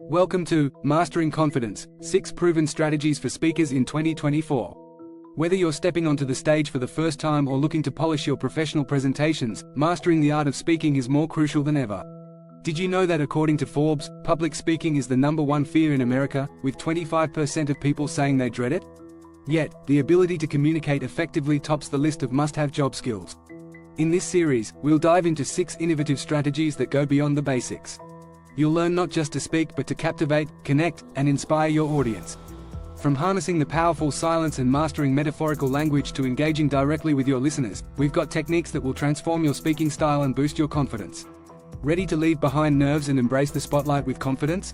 Welcome to Mastering Confidence, 6 Proven Strategies for Speakers in 2024. Whether you're stepping onto the stage for the first time or looking to polish your professional presentations, mastering the art of speaking is more crucial than ever. Did you know that according to Forbes, public speaking is the #1 fear in America, with 25% of people saying they dread it? Yet, the ability to communicate effectively tops the list of must-have job skills. In this series, we'll dive into 6 innovative strategies that go beyond the basics. You'll learn not just to speak but to captivate, connect, and inspire your audience. From harnessing the powerful silence and mastering metaphorical language to engaging directly with your listeners, we've got techniques that will transform your speaking style and boost your confidence. Ready to leave behind nerves and embrace the spotlight with confidence?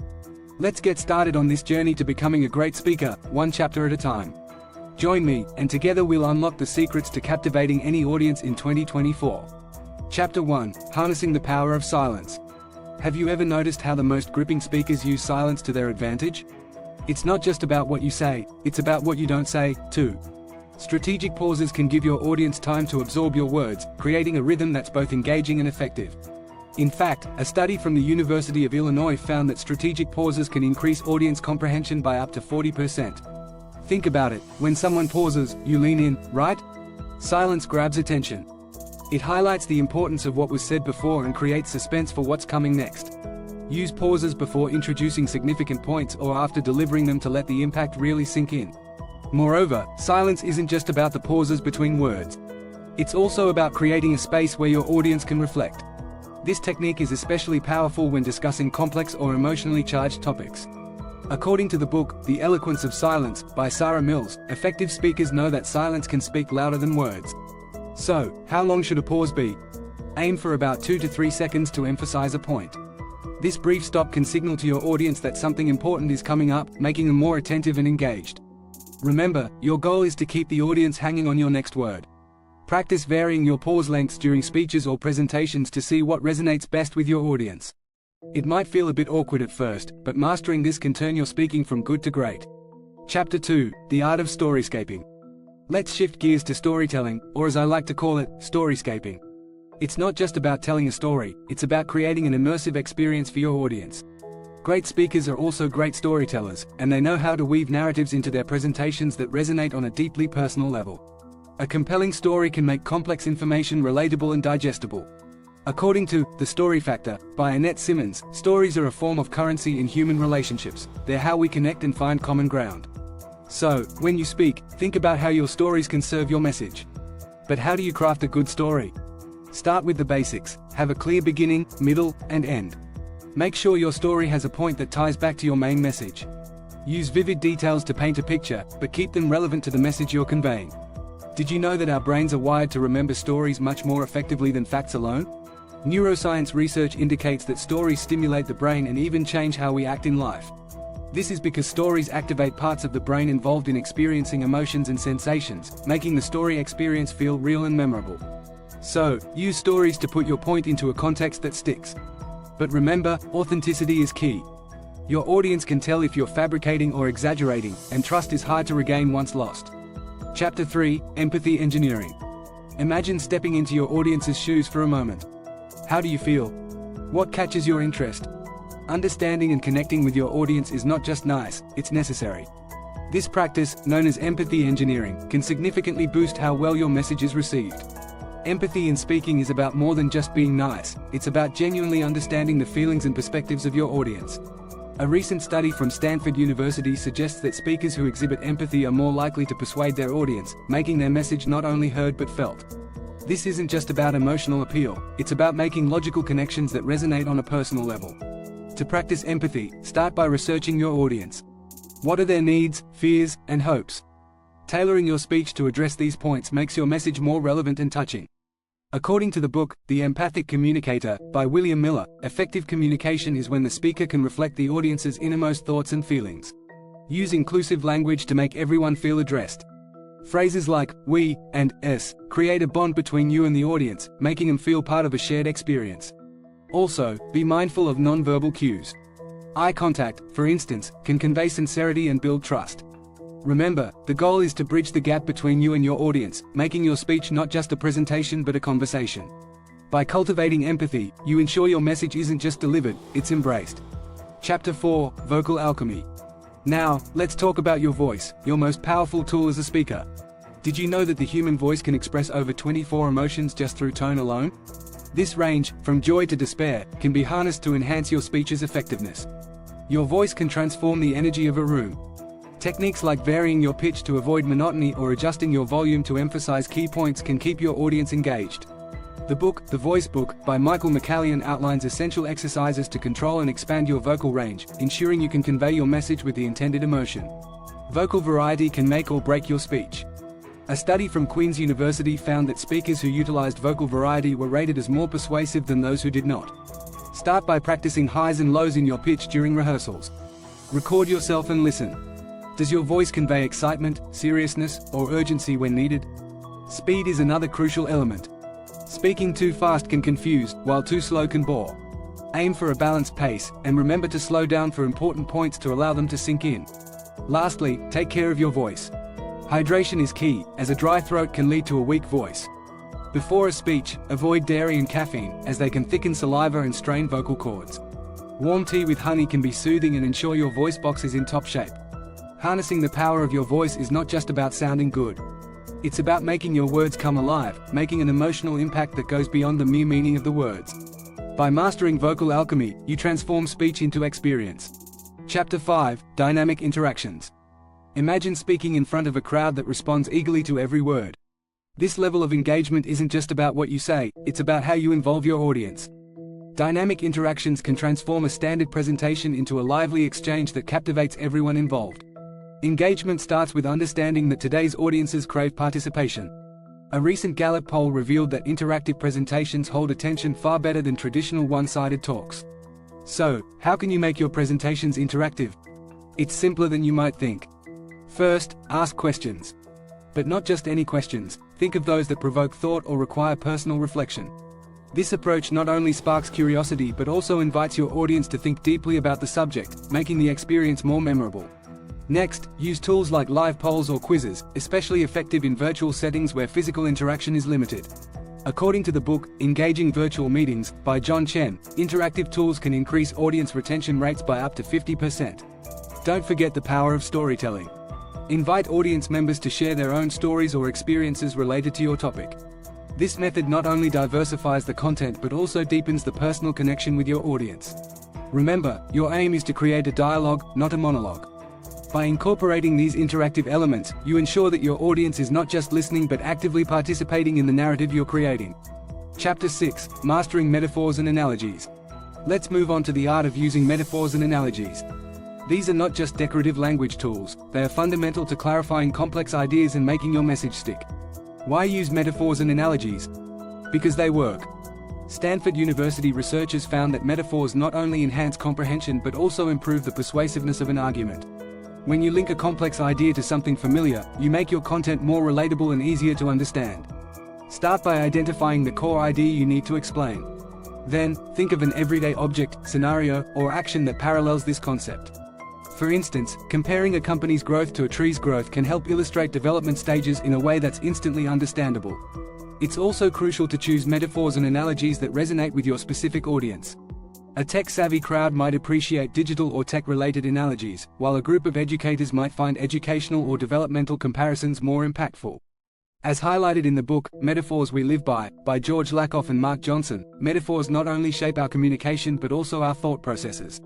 Let's get started on this journey to becoming a great speaker, one chapter at a time. Join me, and together we'll unlock the secrets to captivating any audience in 2024. Chapter 1: Harnessing the Power of Silence. Have you ever noticed how the most gripping speakers use silence to their advantage? It's not just about what you say, it's about what you don't say, too. Strategic pauses can give your audience time to absorb your words, creating a rhythm that's both engaging and effective. In fact, a study from the University of Illinois found that strategic pauses can increase audience comprehension by up to 40%. Think about it, when someone pauses, you lean in, right? Silence grabs attention. It highlights the importance of what was said before and creates suspense for what's coming next. Use pauses before introducing significant points or after delivering them to let the impact really sink in. Moreover, silence isn't just about the pauses between words. It's also about creating a space where your audience can reflect. This technique is especially powerful when discussing complex or emotionally charged topics. According to the book, The Eloquence of Silence, by Sarah Mills, effective speakers know that silence can speak louder than words. So, how long should a pause be? Aim for about 2 to 3 seconds to emphasize a point. This brief stop can signal to your audience that something important is coming up, making them more attentive and engaged. Remember, your goal is to keep the audience hanging on your next word. Practice varying your pause lengths during speeches or presentations to see what resonates best with your audience. It might feel a bit awkward at first, but mastering this can turn your speaking from good to great. Chapter 2: The Art of Storyscaping. Let's shift gears to storytelling, or as I like to call it, storyscaping. It's not just about telling a story, it's about creating an immersive experience for your audience. Great speakers are also great storytellers, and they know how to weave narratives into their presentations that resonate on a deeply personal level. A compelling story can make complex information relatable and digestible. According to The Story Factor, by Annette Simmons, stories are a form of currency in human relationships. They're how we connect and find common ground. So, when you speak, think about how your stories can serve your message. But how do you craft a good story? Start with the basics. Have a clear beginning, middle, and end. Make sure your story has a point that ties back to your main message. Use vivid details to paint a picture, but keep them relevant to the message you're conveying. Did you know that our brains are wired to remember stories much more effectively than facts alone? Neuroscience research indicates that stories stimulate the brain and even change how we act in life. This is because stories activate parts of the brain involved in experiencing emotions and sensations, making the story experience feel real and memorable. So, use stories to put your point into a context that sticks. But remember, authenticity is key. Your audience can tell if you're fabricating or exaggerating, and trust is hard to regain once lost. Chapter 3: Empathy Engineering. Imagine stepping into your audience's shoes for a moment. How do you feel? What catches your interest? Understanding and connecting with your audience is not just nice, it's necessary. This practice, known as empathy engineering, can significantly boost how well your message is received. Empathy in speaking is about more than just being nice, it's about genuinely understanding the feelings and perspectives of your audience. A recent study from Stanford University suggests that speakers who exhibit empathy are more likely to persuade their audience, making their message not only heard but felt. This isn't just about emotional appeal, it's about making logical connections that resonate on a personal level. To practice empathy, start by researching your audience. What are their needs, fears, and hopes? Tailoring your speech to address these points makes your message more relevant and touching. According to the book, The Empathic Communicator, by William Miller, effective communication is when the speaker can reflect the audience's innermost thoughts and feelings. Use inclusive language to make everyone feel addressed. Phrases like "we" and "us" create a bond between you and the audience, making them feel part of a shared experience. Also, be mindful of non-verbal cues. Eye contact, for instance, can convey sincerity and build trust. Remember, the goal is to bridge the gap between you and your audience, making your speech not just a presentation but a conversation. By cultivating empathy, you ensure your message isn't just delivered, it's embraced. Chapter 4: Vocal Alchemy. Now, let's talk about your voice, your most powerful tool as a speaker. Did you know that the human voice can express over 24 emotions just through tone alone? This range, from joy to despair, can be harnessed to enhance your speech's effectiveness. Your voice can transform the energy of a room. Techniques like varying your pitch to avoid monotony or adjusting your volume to emphasize key points can keep your audience engaged. The book, The Voice Book, by Michael McCallion outlines essential exercises to control and expand your vocal range, ensuring you can convey your message with the intended emotion. Vocal variety can make or break your speech. A study from Queen's University found that speakers who utilized vocal variety were rated as more persuasive than those who did not. Start by practicing highs and lows in your pitch during rehearsals. Record yourself and listen. Does your voice convey excitement, seriousness, or urgency when needed? Speed is another crucial element. Speaking too fast can confuse, while too slow can bore. Aim for a balanced pace, and remember to slow down for important points to allow them to sink in. Lastly, take care of your voice. Hydration is key, as a dry throat can lead to a weak voice. Before a speech, avoid dairy and caffeine, as they can thicken saliva and strain vocal cords. Warm tea with honey can be soothing and ensure your voice box is in top shape. Harnessing the power of your voice is not just about sounding good. It's about making your words come alive, making an emotional impact that goes beyond the mere meaning of the words. By mastering vocal alchemy, you transform speech into experience. Chapter 5: Dynamic Interactions. Imagine speaking in front of a crowd that responds eagerly to every word. This level of engagement isn't just about what you say, it's about how you involve your audience. Dynamic interactions can transform a standard presentation into a lively exchange that captivates everyone involved. Engagement starts with understanding that today's audiences crave participation. A recent Gallup poll revealed that interactive presentations hold attention far better than traditional one-sided talks. So, how can you make your presentations interactive? It's simpler than you might think. First, ask questions. But not just any questions, think of those that provoke thought or require personal reflection. This approach not only sparks curiosity but also invites your audience to think deeply about the subject, making the experience more memorable. Next, use tools like live polls or quizzes, especially effective in virtual settings where physical interaction is limited. According to the book, Engaging Virtual Meetings, by John Chen, interactive tools can increase audience retention rates by up to 50%. Don't forget the power of storytelling. Invite audience members to share their own stories or experiences related to your topic. This method not only diversifies the content but also deepens the personal connection with your audience. Remember, your aim is to create a dialogue, not a monologue. By incorporating these interactive elements, you ensure that your audience is not just listening but actively participating in the narrative you're creating. Chapter 6: Mastering Metaphors and Analogies. Let's move on to the art of using metaphors and analogies. These are not just decorative language tools, they are fundamental to clarifying complex ideas and making your message stick. Why use metaphors and analogies? Because they work. Stanford University researchers found that metaphors not only enhance comprehension but also improve the persuasiveness of an argument. When you link a complex idea to something familiar, you make your content more relatable and easier to understand. Start by identifying the core idea you need to explain. Then, think of an everyday object, scenario, or action that parallels this concept. For instance, comparing a company's growth to a tree's growth can help illustrate development stages in a way that's instantly understandable. It's also crucial to choose metaphors and analogies that resonate with your specific audience. A tech-savvy crowd might appreciate digital or tech-related analogies, while a group of educators might find educational or developmental comparisons more impactful. As highlighted in the book, Metaphors We Live by George Lakoff and Mark Johnson, metaphors not only shape our communication but also our thought processes.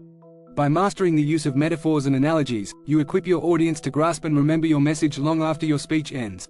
By mastering the use of metaphors and analogies, you equip your audience to grasp and remember your message long after your speech ends.